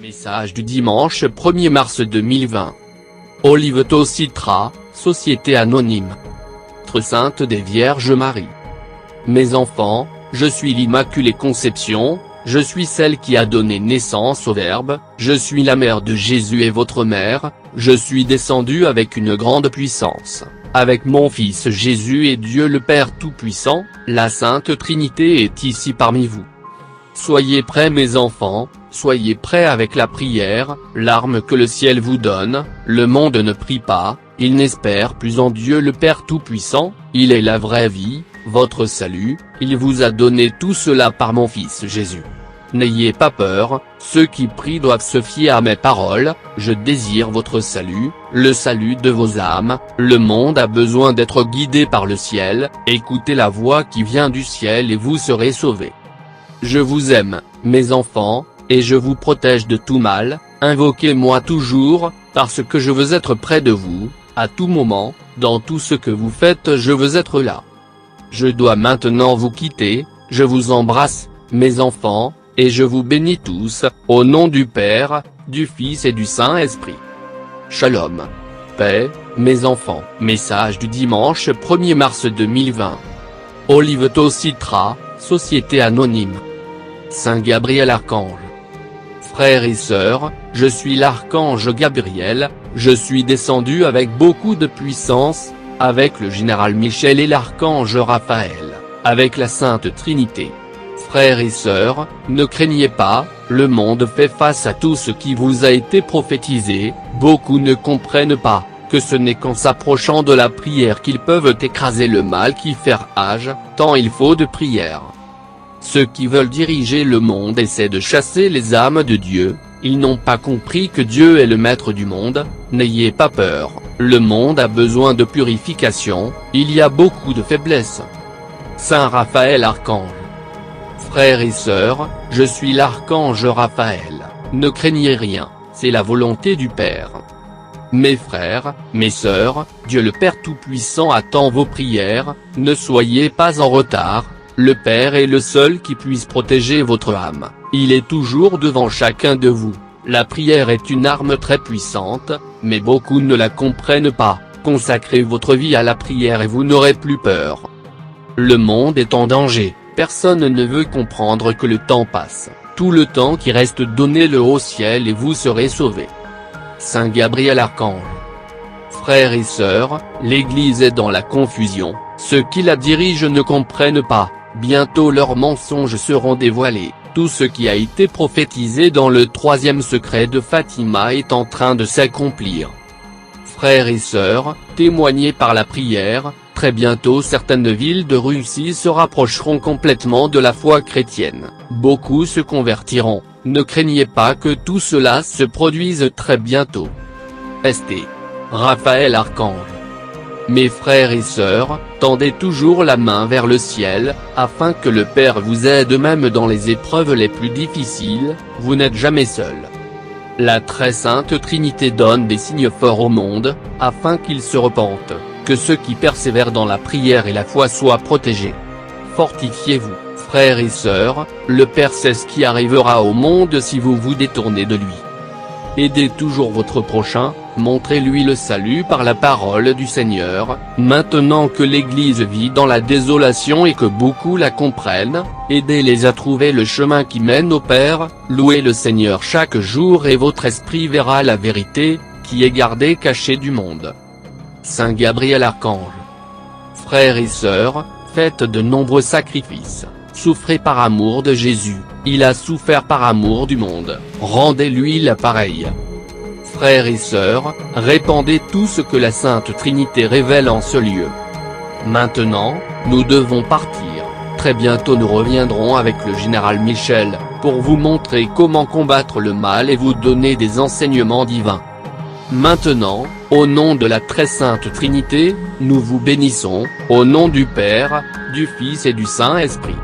Message du dimanche 1er mars 2020. Oliveto Citra, Société Anonyme. Très sainte des Vierges Marie. Mes enfants, je suis l'Immaculée Conception, je suis celle qui a donné naissance au Verbe, je suis la mère de Jésus et votre mère, je suis descendue avec une grande puissance, avec mon Fils Jésus et Dieu le Père Tout-Puissant, la Sainte Trinité est ici parmi vous. Soyez prêts mes enfants, soyez prêts avec la prière, l'arme que le ciel vous donne, le monde ne prie pas, il n'espère plus en Dieu le Père Tout-Puissant, il est la vraie vie, votre salut, il vous a donné tout cela par mon Fils Jésus. N'ayez pas peur, ceux qui prient doivent se fier à mes paroles, je désire votre salut, le salut de vos âmes, le monde a besoin d'être guidé par le ciel, écoutez la voix qui vient du ciel et vous serez sauvés. Je vous aime, mes enfants, et je vous protège de tout mal, invoquez-moi toujours, parce que je veux être près de vous, à tout moment, dans tout ce que vous faites je veux être là. Je dois maintenant vous quitter, je vous embrasse, mes enfants, et je vous bénis tous, au nom du Père, du Fils et du Saint-Esprit. Shalom. Paix, mes enfants. Message du dimanche 1er mars 2020. Oliveto Citra, Société Anonyme. Saint Gabriel Archange. Frères et sœurs, je suis l'archange Gabriel, je suis descendu avec beaucoup de puissance, avec le général Michel et l'archange Raphaël, avec la Sainte Trinité. Frères et sœurs, ne craignez pas, le monde fait face à tout ce qui vous a été prophétisé, beaucoup ne comprennent pas, que ce n'est qu'en s'approchant de la prière qu'ils peuvent écraser le mal qui fait rage, tant il faut de prière. Ceux qui veulent diriger le monde essaient de chasser les âmes de Dieu, ils n'ont pas compris que Dieu est le maître du monde, n'ayez pas peur, le monde a besoin de purification, il y a beaucoup de faiblesses. Saint Raphaël Archange. Frères et sœurs, je suis l'archange Raphaël, ne craignez rien, c'est la volonté du Père. Mes frères, mes sœurs, Dieu le Père Tout-Puissant attend vos prières, ne soyez pas en retard. Le Père est le seul qui puisse protéger votre âme, il est toujours devant chacun de vous, la prière est une arme très puissante, mais beaucoup ne la comprennent pas, consacrez votre vie à la prière et vous n'aurez plus peur. Le monde est en danger, personne ne veut comprendre que le temps passe, tout le temps qui reste donnez-le au ciel et vous serez sauvés. Saint Gabriel Archange. Frères et sœurs, l'Église est dans la confusion, ceux qui la dirigent ne comprennent pas. Bientôt leurs mensonges seront dévoilés, tout ce qui a été prophétisé dans le troisième secret de Fatima est en train de s'accomplir. Frères et sœurs, témoignez par la prière, très bientôt certaines villes de Russie se rapprocheront complètement de la foi chrétienne, beaucoup se convertiront, ne craignez pas que tout cela se produise très bientôt. St. Raphaël Archange. Mes frères et sœurs, tendez toujours la main vers le ciel, afin que le Père vous aide même dans les épreuves les plus difficiles, vous n'êtes jamais seul. La très sainte Trinité donne des signes forts au monde, afin qu'ils se repentent, que ceux qui persévèrent dans la prière et la foi soient protégés. Fortifiez-vous, frères et sœurs, le Père sait ce qui arrivera au monde si vous vous détournez de lui. Aidez toujours votre prochain, montrez-lui le salut par la parole du Seigneur, maintenant que l'Église vit dans la désolation et que beaucoup la comprennent, aidez-les à trouver le chemin qui mène au Père, louez le Seigneur chaque jour et votre esprit verra la vérité, qui est gardée cachée du monde. Saint Gabriel Archange. Frères et sœurs, faites de nombreux sacrifices. Souffrez par amour de Jésus, il a souffert par amour du monde, rendez-lui l'appareil. Frères et sœurs, répandez tout ce que la Sainte Trinité révèle en ce lieu. Maintenant, nous devons partir, très bientôt nous reviendrons avec le général Michel, pour vous montrer comment combattre le mal et vous donner des enseignements divins. Maintenant, au nom de la très sainte Trinité, nous vous bénissons, au nom du Père, du Fils et du Saint-Esprit.